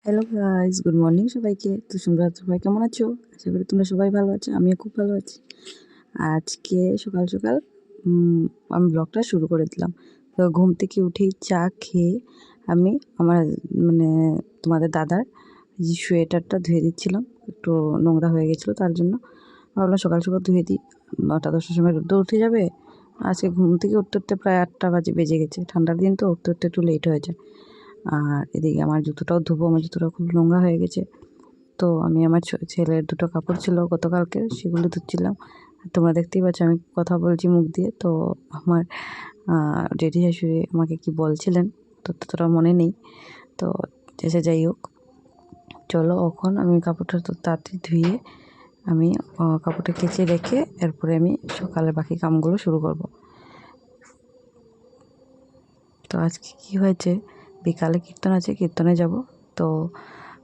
Hello guys, good morning সবাইকে। তো তোমরা সবাই কেমন আছো? আশা করি তোমরা সবাই ভালো আছো, আমিও খুব ভালো আছি। আজকে সকাল সকাল আমি ব্লগটা শুরু করে দিলাম। তো ঘুম থেকে উঠেই চা খেয়ে আমি আমার মানে তোমাদের দাদার যে সোয়েটারটা ধুয়ে দিচ্ছিলাম, একটু নোংরা হয়ে গেছিলো, তার জন্য ভাবলাম সকাল সকাল ধুয়ে দিই। 9টা-10টার সময় রোদ্দুর উঠে যাবে। আজকে ঘুম থেকে উঠতে উঠতে প্রায় 8টা বেজে গেছে। ঠান্ডার দিন তো উঠতে উঠতে একটু লেট হয়ে যায়। আর এদিকে আমার জুতোটাও ধুবো, আমার জুতোটা খুব নোংরা হয়ে গেছে। তো আমি আমার ছেলের দুটো কাপড় ছিল গতকালকে, সেগুলো ধুচ্ছিলাম। আর তোমরা দেখতেই পাচ্ছ আমি কথা বলছি মুখ দিয়ে। তো আমার জেঠি শাশুড়ি আমাকে কি বলছিলেন ততটা মনে নেই। তো এসে যাই হোক, চলো এখন আমি কাপড়টা তো তাড়াতাড়ি ধুয়ে আমি কাপড়টা কেচে রেখে এরপরে আমি সকালের বাকি কামগুলো শুরু করব। তো আজকে কি হয়েছে, বিকালে কীর্তন আছে, কীর্তনে যাব। তো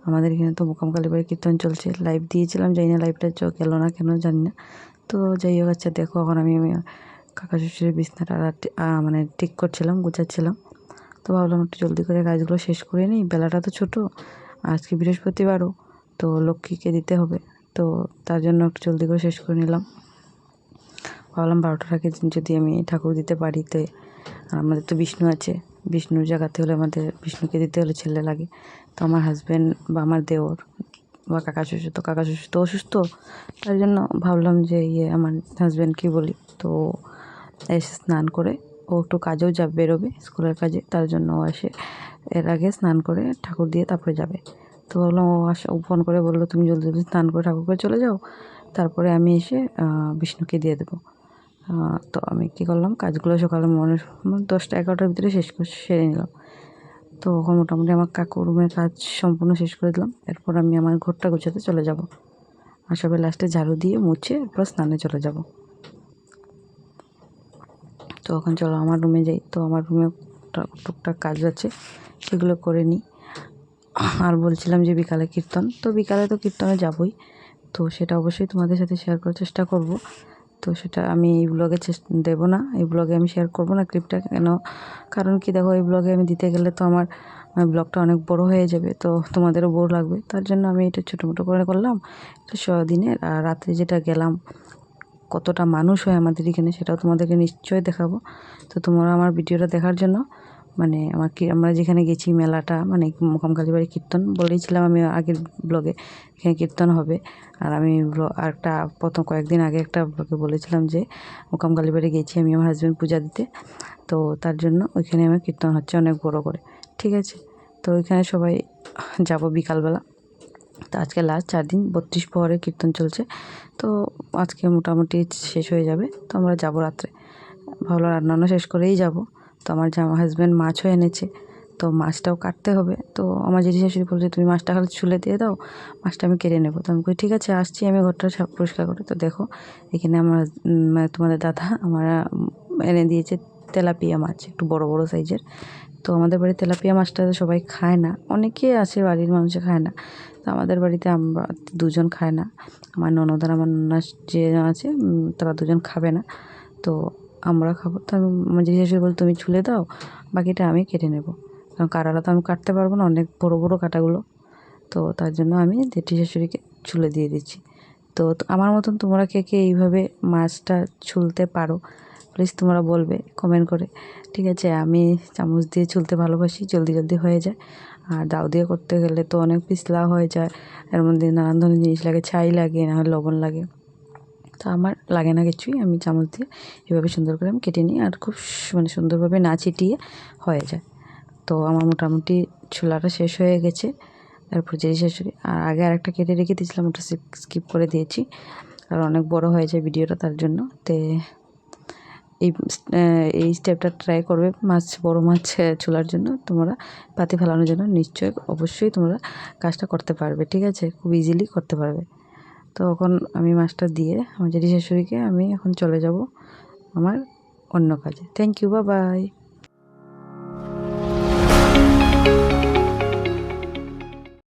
আমাদের এখানে তো মোকাম কালীবাড়ি কীর্তন চলছে, লাইভ দিয়েছিলাম, জানি না লাইভটা গেল না কেন জানি না। তো যাই হোক, আচ্ছা দেখো, এখন আমি কাকা শ্বশুরের বিছনাটা মানে ঠিক করছিলাম, গুছাচ্ছিলাম। তো ভাবলাম একটু জলদি করে কাজগুলো শেষ করে নিই, বেলাটা তো ছোটো, আজকে বৃহস্পতিবারও, তো লক্ষ্মীকে দিতে হবে। তো তার জন্য একটু জলদি করে শেষ করে নিলাম। ভাবলাম 12টার আগে যদি আমি ঠাকুর দিতে পারি। তো আর আমাদের তো বিষ্ণু আছে, বিষ্ণুর জায়গাতে হলে আমাদের বিষ্ণুকে দিতে হলে ছেলে লাগে। তো আমার হাজব্যান্ড বা আমার দেওর বা কাকা শ্বশুর তো অসুস্থ, তার জন্য ভাবলাম যে আমার হাজব্যান্ডকে বলি। তো এসে স্নান করে ও একটু কাজেও বেরোবে স্কুলের কাজে, তার জন্য ও এসে এর আগে স্নান করে ঠাকুর দিয়ে তারপরে যাবে। তো ভাবলাম ও ফোন করে বললো তুমি জলদি জলদি স্নান করে ঠাকুর করে চলে যাও, তারপরে আমি এসে বিষ্ণুকে দিয়ে দেবো। তো আমি কী করলাম, কাজগুলো সকালে 10টা-11টার ভিতরে সেরে নিলাম। তো এখন মোটামুটি আমার কাকুর রুমের কাজ সম্পূর্ণ শেষ করে দিলাম। এরপর আমি আমার ঘরটা গোছাতে চলে যাব। আর সবাই লাস্টে ঝাড়ু দিয়ে মুছে এরপর স্নানে চলে যাব। তো এখন চলো আমার রুমে যাই। তো আমার রুমে টুকটাক কাজ আছে, সেগুলো করে নিই। আর বলছিলাম যে বিকালে কীর্তন, তো বিকালে তো কীর্তনে যাবই। তো সেটা অবশ্যই তোমাদের সাথে শেয়ার করার চেষ্টা করব। তো সেটা আমি এই ব্লগে দেবো না, এই ব্লগে আমি শেয়ার করব না ক্লিপটা। কারণ কি দেখো, এই ব্লগে আমি দিতে গেলে তো আমার ব্লগটা অনেক বড় হয়ে যাবে, তো তোমাদেরও বোর লাগবে। তার জন্য আমি এটা ছোটো মোটো করে করলাম। তো দিনের আর রাত্রে যেটা গেলাম, কতটা মানুষ হয় আমাদের এখানে, সেটাও তোমাদেরকে নিশ্চয়ই দেখাবো। তো তোমরা আমার ভিডিওটা দেখার জন্য মানে আমরা যেখানে গেছি মেলাটা, মানে মোকাম কালীবাড়ি কীর্তন বলেইছিলাম আমি আগের ব্লগে, এখানে কীর্তন হবে। আর আমি আরেকটা প্রথম কয়েকদিন আগে একটা ব্লগে বলেছিলাম যে মোকাম কালীবাড়ি গেছি আমি আমার হাজব্যান্ড পূজা দিতে। তো তার জন্য ওইখানে আমার কীর্তন হচ্ছে অনেক বড় করে, ঠিক আছে। তো ওইখানে সবাই যাব বিকালবেলা। তো আজকে লাস্ট 4 দিন 32 প্রহরে কীর্তন চলছে। তো আজকে মোটামুটি শেষ হয়ে যাবে। তো আমরা যাব রাত্রে, ভাবলাম রান্না শেষ করেই যাব। তো আমার হাজব্যান্ড মাছও এনেছে, তো মাছটাও কাটতে হবে। তো আমার জেঠি শাশুড়ি বলছে তুমি মাছটা খালি ছুলে দিয়ে দাও, মাছটা আমি কেটে নেবো। তো আমি কই ঠিক আছে, আসছি আমি ঘরটা পরিষ্কার করে। তো দেখো এখানে আমার তোমাদের দাদা আমার এনে দিয়েছে তেলাপিয়া মাছ, একটু বড় বড় সাইজের। তো আমাদের বাড়ির তেলাপিয়া মাছটা সবাই খায় না, অনেকে আছে বাড়ির মানুষে খায় না। তো আমাদের বাড়িতে আমরা দুজন খায় না, আমার ননদ আর আমার ননাস যে আছে তারা দুজন খাবে না। তো আমরা খাবো। তো আমি আমার জেঠি শাশুড়ি বলে তুমি ছুলে দাও, বাকিটা আমি কেটে নেব। কারণ কাটাটা তো আমি কাটতে পারবো না, অনেক বড় বড় কাটাগুলো। তো তার জন্য আমি জেঠি শাশুড়িকে ছুলে দিয়ে দিচ্ছি। তো আমার মতন তোমরা কে কে এইভাবে মাছটা ছুলতে পারো, প্লিজ তোমরা বলবে কমেন্ট করে, ঠিক আছে। আমি চামচ দিয়ে ছুলতে ভালোবাসি, জলদি জলদি হয়ে যায়। আর দাও দিয়ে করতে গেলে তো অনেক পিছলা হয়ে যায়, এর মধ্যে নানান ধরনের জিনিস লাগে, ছাই লাগে, না হলে লবণ লাগে। তো আমার লাগে না কিছুই, আমি চামচ দিয়ে এভাবে সুন্দর করে আমি কেটে নিই, আর খুব মানে সুন্দরভাবে না ছিটিয়ে হয়ে যায়। তো আমার মোটামুটি ছোলাটা শেষ হয়ে গেছে। তারপর জেঠি শাশুড়ি আর আগে আরেকটা কেটে রেখে দিয়েছিলাম, ওটা স্কিপ করে দিয়েছি, আর অনেক বড় হয়ে যায় ভিডিওটা, তার জন্য। তো এই এই স্টেপটা ট্রাই করবে, বড় মাছ ছোলার জন্য, তোমরা পাতি ফেলানোর জন্য নিশ্চয়ই অবশ্যই তোমরা কাজটা করতে পারবে, ঠিক আছে, খুব ইজিলি করতে পারবে। তো এখন আমি মাছটা দিয়ে আমার জেঠি শাশুড়িকে আমি এখন চলে যাব আমার অন্য কাজে। Thank you, bye by.